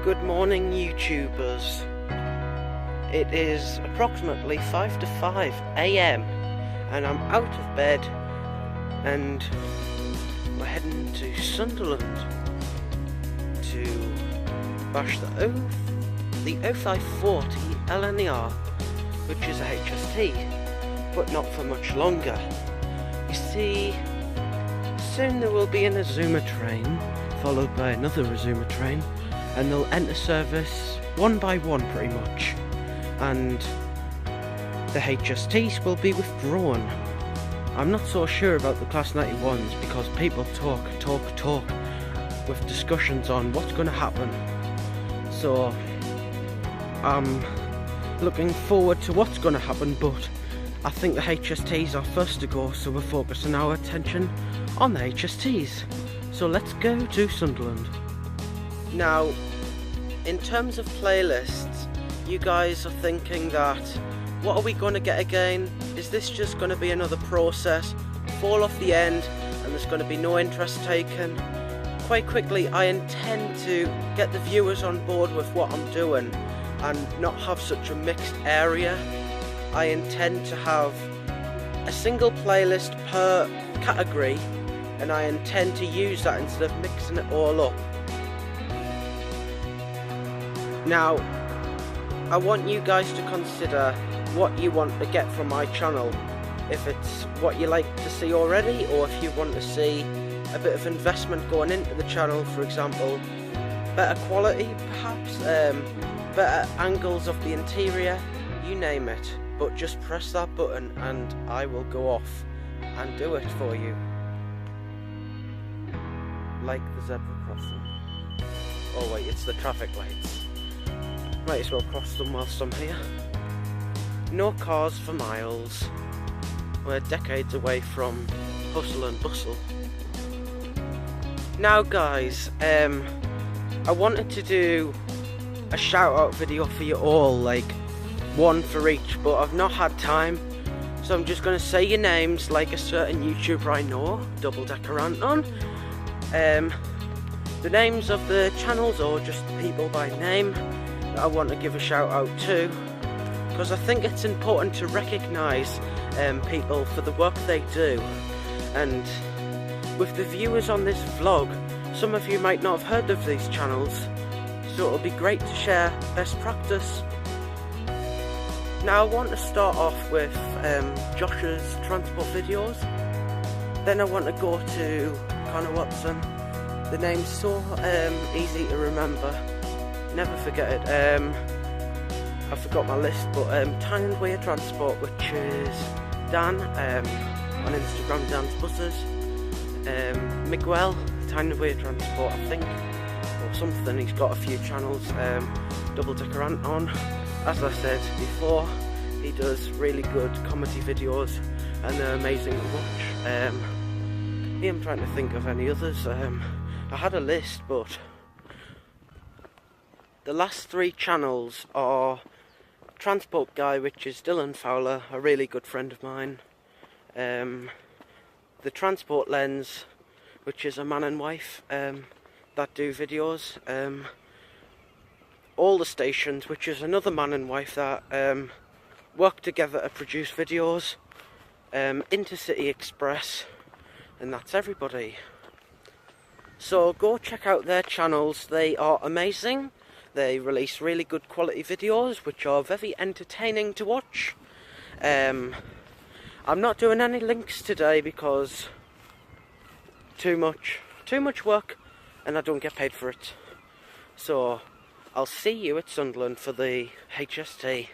Good morning, YouTubers. It is approximately 5 to 5 AM and I'm out of bed and we're heading to Sunderland to bash the 0540 LNER, which is a HST, but not for much longer. You see, soon there will be an Azuma train, followed by another Azuma train, and they'll enter service one by one pretty much, and the HSTs will be withdrawn. I'm not so sure about the Class 91s because people talk with discussions on what's going to happen, so I'm looking forward to what's going to happen, but I think the HSTs are first to go, so we're focusing our attention on the HSTs. So let's go to Sunderland. Now, in terms of playlists, you guys are thinking that, what are we going to get again? Is this just going to be another process, fall off the end, and there's going to be no interest taken? Quite quickly, I intend to get the viewers on board with what I'm doing and not have such a mixed area. I intend to have a single playlist per category, and I intend to use that instead of mixing it all up. Now, I want you guys to consider what you want to get from my channel. If it's what you like to see already, or if you want to see a bit of investment going into the channel, for example, better quality perhaps, better angles of the interior, you name it. But just press that button and I will go off and do it for you. Like the zebra crossing. Oh wait, it's the traffic lights. Might as well cross them whilst I'm here. No cars for miles. We're decades away from hustle and bustle. Now guys, I wanted to do a shout out video for you all, like one for each, but I've not had time, so I'm just going to say your names like a certain YouTuber I know, Double Decker Anton. The names of the channels, or just people by name that I want to give a shout out to, because I think it's important to recognise people for the work they do. And with the viewers on this vlog, some of you might not have heard of these channels, so it'll be great to share best practice. Now I want to start off with Josh's transport videos, then I want to go to Connor Watson. The name's so easy to remember, never forget it. I forgot my list, but Time and Way Transport, which is Dan, on Instagram, Dan's Buses. Miguel, Time and Way Transport, I think, or something. He's got a few channels. Double Decker Anton, as I said before, he does really good comedy videos and they're amazing to watch. I'm trying to think of any others. I had a list, but the last three channels are Transport Guy, which is Dylan Fowler, a really good friend of mine. The Transport Lens, which is a man and wife that do videos. All the Stations, which is another man and wife that work together to produce videos. Intercity Express, and that's everybody. So go check out their channels, they are amazing. They release really good quality videos which are very entertaining to watch. I'm not doing any links today because too much work and I don't get paid for it. So I'll see you at Sunderland for the HST.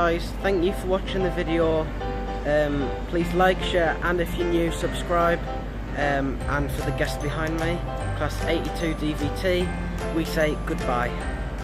guys, thank you for watching the video. Please like, share, and if you're new, subscribe. And for the guest behind me, Class 82 DVT, we say goodbye.